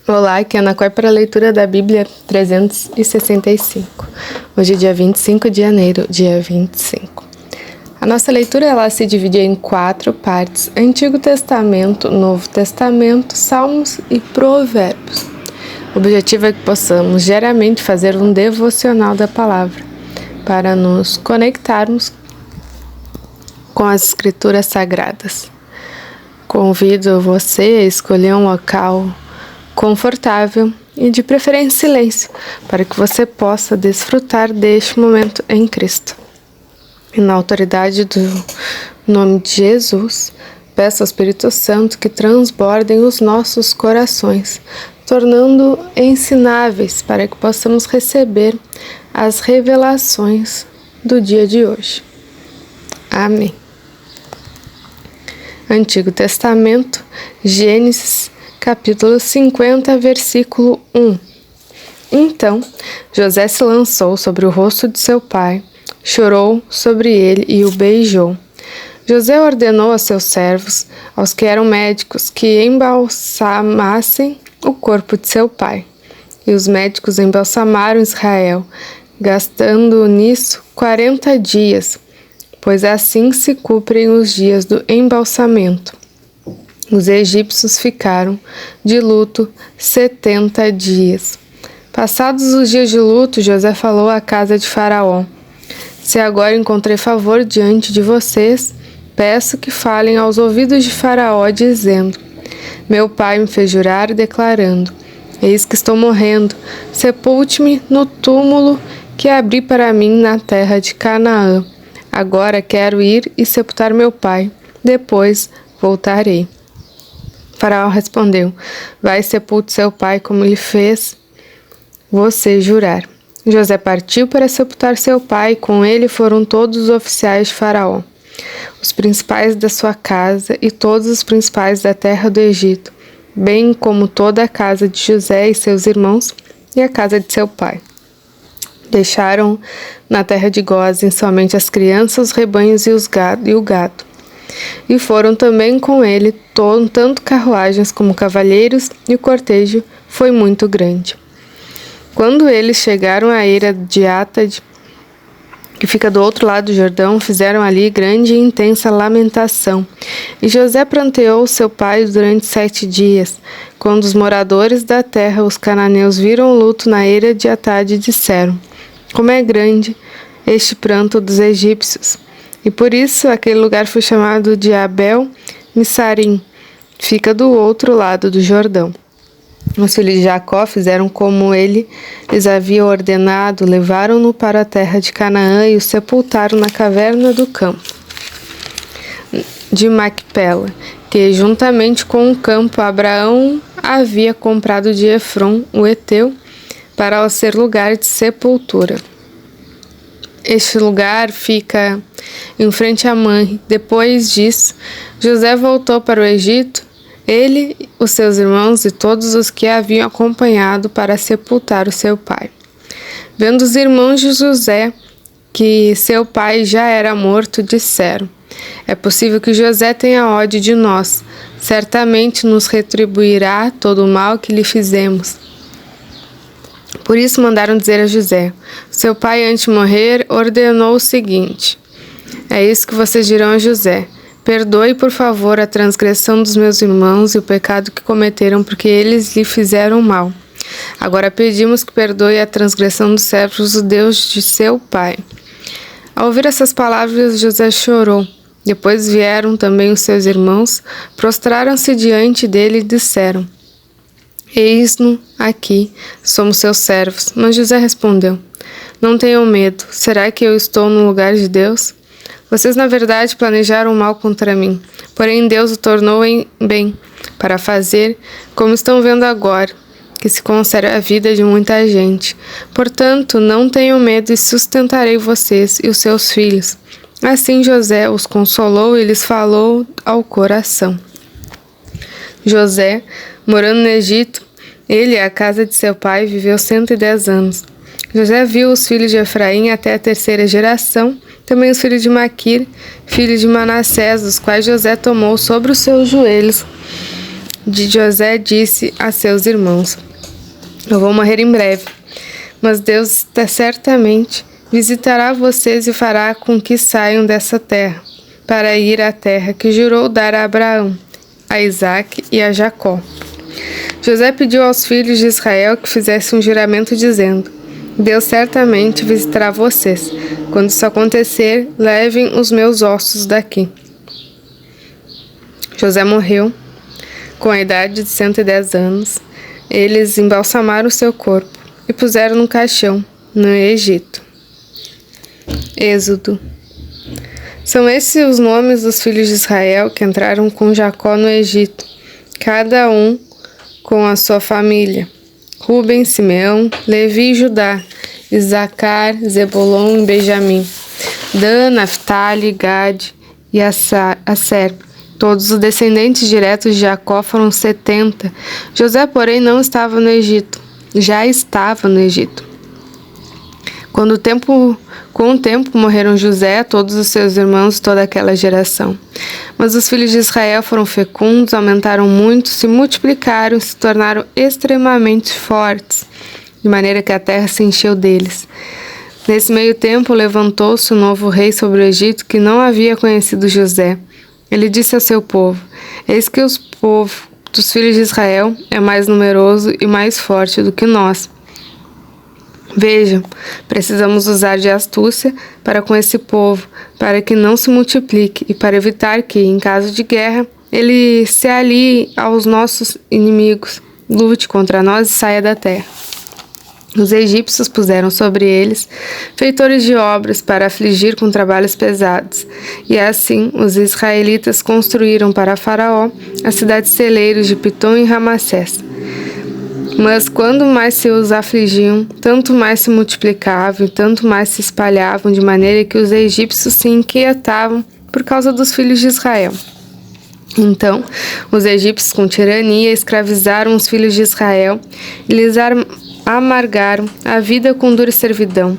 Olá, aqui é Ana Cor para a leitura da Bíblia 365. Hoje é dia 25 de janeiro, dia 25. A nossa leitura ela se divide em 4 partes: Antigo Testamento, Novo Testamento, Salmos e Provérbios. O objetivo é que possamos diariamente fazer um devocional da palavra, para nos conectarmos com as escrituras sagradas. Convido você a escolher um local confortável e de preferência em silêncio, para que você possa desfrutar deste momento em Cristo. E na autoridade do nome de Jesus, peço ao Espírito Santo que transbordem os nossos corações, tornando ensináveis para que possamos receber as revelações do dia de hoje. Amém. Antigo Testamento, Gênesis, capítulo 50, versículo 1. Então, José se lançou sobre o rosto de seu pai, chorou sobre ele e o beijou. José ordenou a seus servos, aos que eram médicos, que embalsamassem o corpo de seu pai. E os médicos embalsamaram Israel, gastando nisso 40 dias, pois assim se cumprem os dias do embalsamento. Os egípcios ficaram de luto 70 dias. Passados os dias de luto, José falou à casa de Faraó: Se agora encontrei favor diante de vocês, peço que falem aos ouvidos de Faraó, dizendo: Meu pai me fez jurar, declarando: Eis que estou morrendo, sepulte-me no túmulo que abri para mim na terra de Canaã. Agora quero ir e sepultar meu pai, depois voltarei. Faraó respondeu: Vai e sepulte seu pai como lhe fez você jurar. José partiu para sepultar seu pai, e com ele foram todos os oficiais de Faraó, os principais da sua casa e todos os principais da terra do Egito, bem como toda a casa de José e seus irmãos e a casa de seu pai. Deixaram na terra de Gósen somente as crianças, os rebanhos e o gado. E foram também com ele tanto carruagens como cavalheiros, e o cortejo foi muito grande. Quando eles chegaram à eira de Atad, que fica do outro lado do Jordão, fizeram ali grande e intensa lamentação. E José pranteou seu pai durante 7 dias. Quando os moradores da terra, os cananeus, viram o luto na eira de Atad, disseram: Como é grande este pranto dos egípcios! E por isso aquele lugar foi chamado de Abel-Missarim, fica do outro lado do Jordão. Os filhos de Jacó fizeram como ele lhes havia ordenado, levaram-no para a terra de Canaã e o sepultaram na caverna do campo de Macpela, que juntamente com o campo Abraão havia comprado de Efron, o heteu, para ser lugar de sepultura. Este lugar fica em frente a Manre. Depois disso, José voltou para o Egito, ele, os seus irmãos e todos os que haviam acompanhado para sepultar o seu pai. Vendo os irmãos de José que seu pai já era morto, disseram: É possível que José tenha ódio de nós. Certamente nos retribuirá todo o mal que lhe fizemos. Por isso mandaram dizer a José: Seu pai, antes de morrer, ordenou o seguinte: É isso que vocês dirão a José: Perdoe, por favor, a transgressão dos meus irmãos e o pecado que cometeram, porque eles lhe fizeram mal. Agora pedimos que perdoe a transgressão dos servos do Deus de seu pai. Ao ouvir essas palavras, José chorou. Depois vieram também os seus irmãos, prostraram-se diante dele e disseram: Eis-no aqui, somos seus servos. Mas José respondeu: Não tenham medo, será que eu estou no lugar de Deus? Vocês na verdade planejaram mal contra mim, porém Deus o tornou em bem, para fazer, como estão vendo agora, que se conserve a vida de muita gente. Portanto, não tenham medo e sustentarei vocês e os seus filhos. Assim José os consolou e lhes falou ao coração. José, morando no Egito, ele e a casa de seu pai, viveu 110 anos. José viu os filhos de Efraim até a 3ª geração, também os filhos de Maquir, filho de Manassés, os quais José tomou sobre os seus joelhos de José disse a seus irmãos: eu vou morrer em breve, mas Deus certamente visitará vocês e fará com que saiam dessa terra, para ir à terra que jurou dar a Abraão, a Isaque e a Jacó. José pediu aos filhos de Israel que fizessem um juramento dizendo: Deus certamente visitará vocês. Quando isso acontecer, levem os meus ossos daqui. José morreu com a idade de 110 anos. Eles embalsamaram seu corpo e puseram no caixão, no Egito. Êxodo. São esses os nomes dos filhos de Israel que entraram com Jacó no Egito, cada um com a sua família: Ruben, Simeão, Levi e Judá, Isacar, Zebulon e Benjamim, Dan, Naftali, Gade e Aser. Todos os descendentes diretos de Jacó foram 70. José, porém, não estava no Egito, já estava no Egito. Com o tempo morreram José, todos os seus irmãos e toda aquela geração. Mas os filhos de Israel foram fecundos, aumentaram muito, se multiplicaram e se tornaram extremamente fortes, de maneira que a terra se encheu deles. Nesse meio tempo levantou-se um novo rei sobre o Egito que não havia conhecido José. Ele disse ao seu povo: eis que o povo dos filhos de Israel é mais numeroso e mais forte do que nós. Vejam, precisamos usar de astúcia para com esse povo, para que não se multiplique e para evitar que, em caso de guerra, ele se alie aos nossos inimigos, lute contra nós e saia da terra. Os egípcios puseram sobre eles feitores de obras para afligir com trabalhos pesados, e assim os israelitas construíram para Faraó as cidades celeiros de Pitom e Ramassés. Mas quando mais se os afligiam, tanto mais se multiplicavam e tanto mais se espalhavam, de maneira que os egípcios se inquietavam por causa dos filhos de Israel. Então, os egípcios com tirania escravizaram os filhos de Israel e lhes amargaram a vida com dura servidão.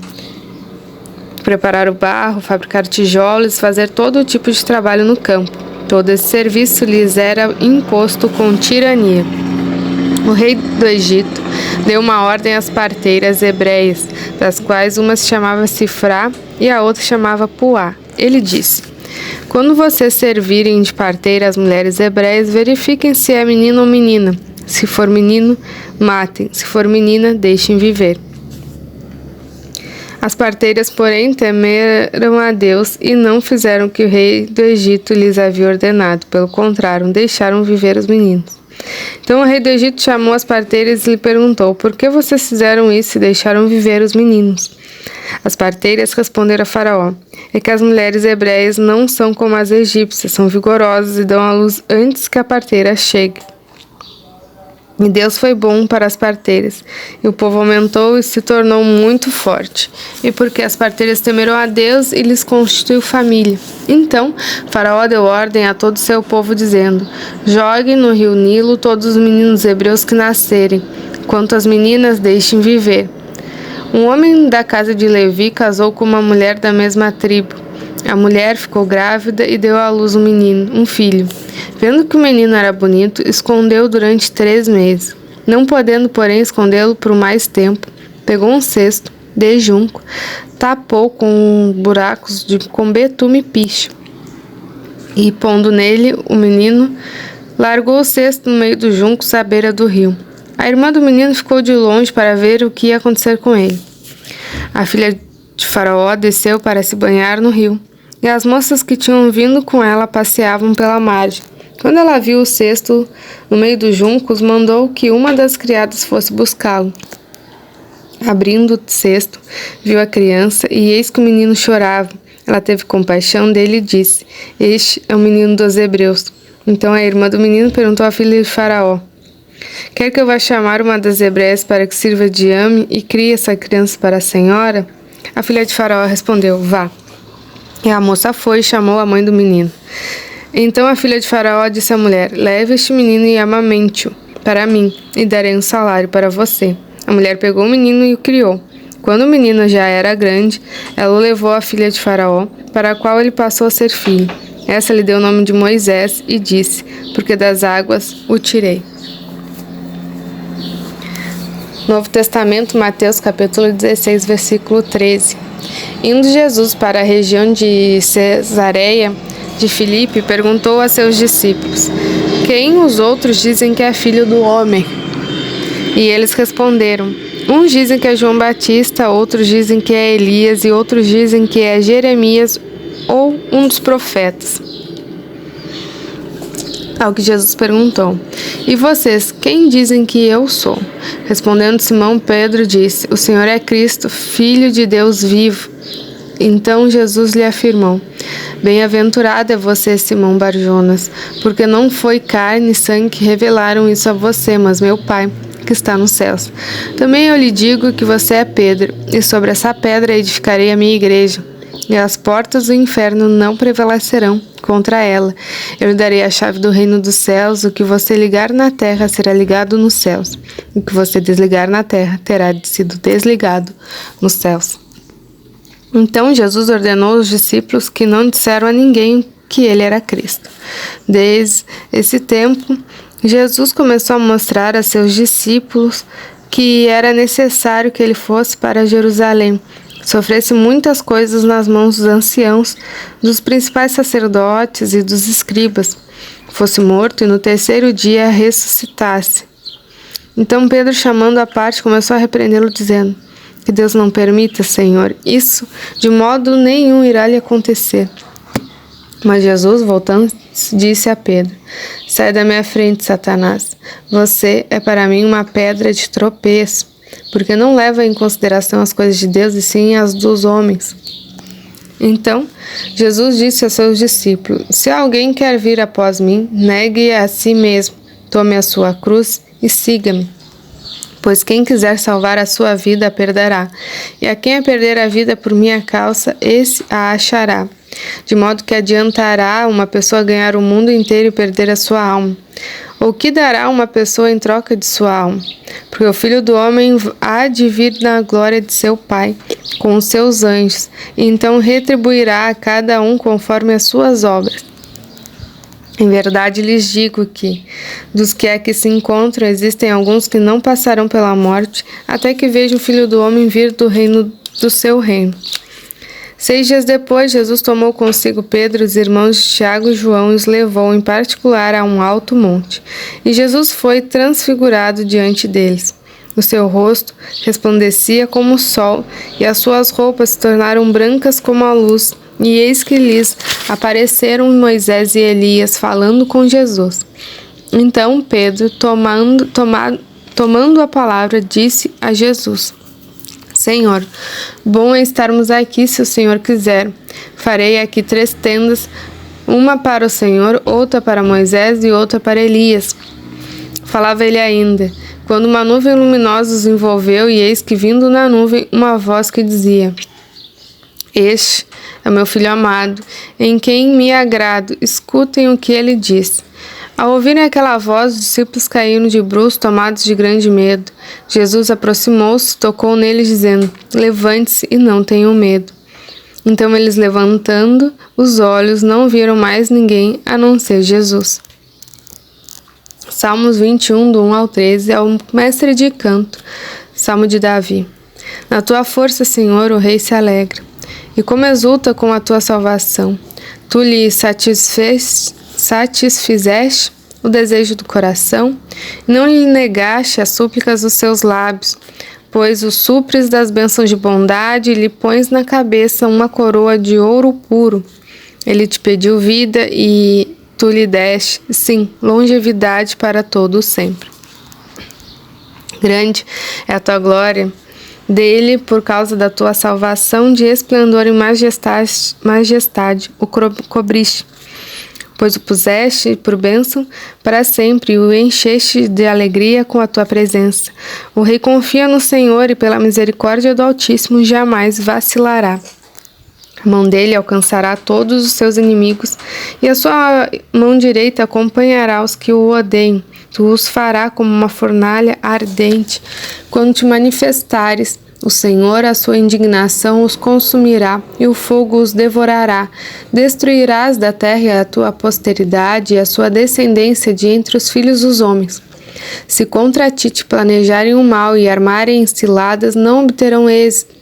Preparar o barro, fabricar tijolos, fazer todo tipo de trabalho no campo. Todo esse serviço lhes era imposto com tirania. O rei do Egito deu uma ordem às parteiras hebreias, das quais uma se chamava Sifrá e a outra se chamava Puá. Ele disse: quando vocês servirem de parteira às mulheres hebreias, verifiquem se é menino ou menina. Se for menino, matem. Se for menina, deixem viver. As parteiras, porém, temeram a Deus e não fizeram o que o rei do Egito lhes havia ordenado. Pelo contrário, deixaram viver os meninos. Então o rei do Egito chamou as parteiras e lhe perguntou: por que vocês fizeram isso e deixaram viver os meninos? As parteiras responderam a Faraó: é que as mulheres hebreias não são como as egípcias, são vigorosas e dão à luz antes que a parteira chegue. E Deus foi bom para as parteiras, e o povo aumentou e se tornou muito forte. E porque as parteiras temeram a Deus, e lhes constituiu família. Então, Faraó deu ordem a todo o seu povo, dizendo: joguem no rio Nilo todos os meninos hebreus que nascerem, quanto as meninas deixem viver. Um homem da casa de Levi casou com uma mulher da mesma tribo. A mulher ficou grávida e deu à luz um menino, um filho. Vendo que o menino era bonito, escondeu durante 3 meses. Não podendo, porém, escondê-lo por mais tempo, pegou um cesto de junco, tapou com buracos com betume e piche, e, pondo nele o menino, largou o cesto no meio dos juncos à beira do rio. A irmã do menino ficou de longe para ver o que ia acontecer com ele. A filha de Faraó desceu para se banhar no rio, e as moças que tinham vindo com ela passeavam pela margem. Quando ela viu o cesto no meio dos juncos, mandou que uma das criadas fosse buscá-lo. Abrindo o cesto, viu a criança, e eis que o menino chorava. Ela teve compaixão dele e disse: este é o menino dos hebreus. Então a irmã do menino perguntou à filha de Faraó: quer que eu vá chamar uma das hebreias para que sirva de ame e crie essa criança para a senhora? A filha de Faraó respondeu: vá. E a moça foi e chamou a mãe do menino. Então a filha de Faraó disse à mulher: leve este menino e amamente-o para mim, e darei um salário para você. A mulher pegou o menino e o criou. Quando o menino já era grande, ela o levou à filha de Faraó, para a qual ele passou a ser filho. Essa lhe deu o nome de Moisés e disse: porque das águas o tirei. Novo Testamento, Mateus capítulo 16, versículo 13. Indo Jesus para a região de Cesareia de Filipe, perguntou a seus discípulos: quem os outros dizem que é filho do homem? E eles responderam: uns dizem que é João Batista, outros dizem que é Elias e outros dizem que é Jeremias ou um dos profetas. Ao que Jesus perguntou: e vocês, quem dizem que eu sou? Respondendo Simão Pedro disse: o Senhor é Cristo, Filho de Deus vivo. Então Jesus lhe afirmou: bem-aventurado é você, Simão Bar-Jonas, porque não foi carne e sangue que revelaram isso a você, mas meu Pai, que está nos céus. Também eu lhe digo que você é Pedro, e sobre essa pedra edificarei a minha igreja, e as portas do inferno não prevalecerão contra ela. Eu lhe darei a chave do reino dos céus. O que você ligar na terra será ligado nos céus, o que você desligar na terra terá sido desligado nos céus. Então Jesus ordenou aos discípulos que não disseram a ninguém que ele era Cristo. Desde esse tempo, Jesus começou a mostrar a seus discípulos que era necessário que ele fosse para Jerusalém, sofresse muitas coisas nas mãos dos anciãos, dos principais sacerdotes e dos escribas, fosse morto e no terceiro dia ressuscitasse. Então Pedro, chamando à parte, começou a repreendê-lo, dizendo: que Deus não permita, Senhor, isso de modo nenhum irá lhe acontecer. Mas Jesus, voltando, disse a Pedro: sai da minha frente, Satanás. Você é para mim uma pedra de tropeço, porque não leva em consideração as coisas de Deus e sim as dos homens. Então, Jesus disse a seus discípulos: se alguém quer vir após mim, negue a si mesmo, tome a sua cruz e siga-me. Pois quem quiser salvar a sua vida a perderá, e a quem a perder a vida por minha causa, esse a achará. De modo que adiantará uma pessoa ganhar o mundo inteiro e perder a sua alma? Ou que dará uma pessoa em troca de sua alma? Porque o Filho do Homem há de vir na glória de seu Pai, com os seus anjos, e então retribuirá a cada um conforme as suas obras. Em verdade lhes digo que, dos que aqui se encontram, existem alguns que não passarão pela morte, até que vejam o Filho do Homem vir do seu reino. 6 dias depois, Jesus tomou consigo Pedro, os irmãos de Tiago e João, e os levou em particular a um alto monte. E Jesus foi transfigurado diante deles. O seu rosto resplandecia como o sol, e as suas roupas se tornaram brancas como a luz. E eis que lhes apareceram Moisés e Elias falando com Jesus. Então Pedro, tomando a palavra, disse a Jesus: Senhor, bom é estarmos aqui, se o Senhor quiser. Farei aqui 3 tendas, uma para o Senhor, outra para Moisés e outra para Elias. Falava ele ainda, quando uma nuvem luminosa os envolveu, e eis que vindo na nuvem uma voz que dizia: Este é o meu filho amado, em quem me agrado, escutem o que ele diz. Ao ouvirem aquela voz, os discípulos caíram de bruços, tomados de grande medo. Jesus aproximou-se, tocou neles, dizendo: Levante-se e não tenham medo. Então eles, levantando os olhos, não viram mais ninguém a não ser Jesus. Salmos 21, do 1 ao 13, é o mestre de canto, Salmo de Davi. Na tua força, Senhor, o rei se alegra, e como exulta com a tua salvação. Tu lhe satisfizeste o desejo do coração, e não lhe negaste as súplicas dos seus lábios, pois o supres das bênçãos de bondade e lhe pões na cabeça uma coroa de ouro puro. Ele te pediu vida e tu lhe deste, sim, longevidade para todo o sempre. Grande é a tua glória dele por causa da tua salvação, de esplendor e majestade o cobriste, pois o puseste por bênção para sempre e o encheste de alegria com a tua presença. O rei confia no Senhor e pela misericórdia do Altíssimo jamais vacilará. A mão dele alcançará todos os seus inimigos, e a sua mão direita acompanhará os que o odeiam. Tu os fará como uma fornalha ardente, quando te manifestares O Senhor, a sua indignação os consumirá, e o fogo os devorará. Destruirás da terra a tua posteridade e a sua descendência de entre os filhos dos homens. Se contra ti te planejarem o mal e armarem ciladas, não obterão êxito,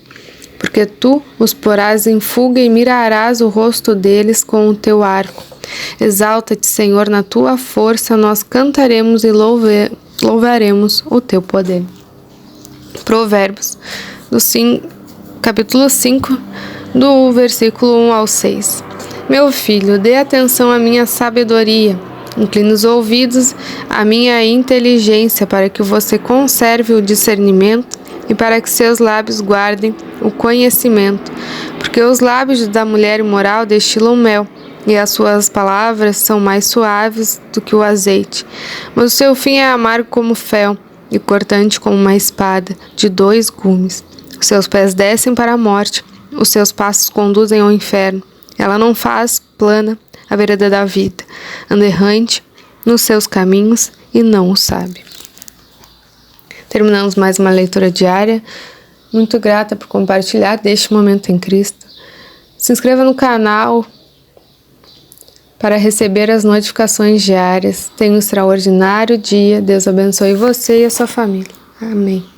porque tu os porás em fuga e mirarás o rosto deles com o teu arco. Exalta-te, Senhor, na tua força, nós cantaremos e louvaremos o teu poder. Provérbios, capítulo 5, do versículo 1 ao 6. Meu filho, dê atenção à minha sabedoria, incline os ouvidos à minha inteligência, para que você conserve o discernimento e para que seus lábios guardem o conhecimento. Porque os lábios da mulher imoral destilam mel, e as suas palavras são mais suaves do que o azeite. Mas o seu fim é amargo como fel, e cortante como uma espada de 2 gumes. Os seus pés descem para a morte, os seus passos conduzem ao inferno. Ela não faz plana a vereda da vida, anda errante nos seus caminhos e não o sabe. Terminamos mais uma leitura diária. Muito grata por compartilhar deste momento em Cristo. Se inscreva no canal para receber as notificações diárias. Tenha um extraordinário dia. Deus abençoe você e a sua família. Amém.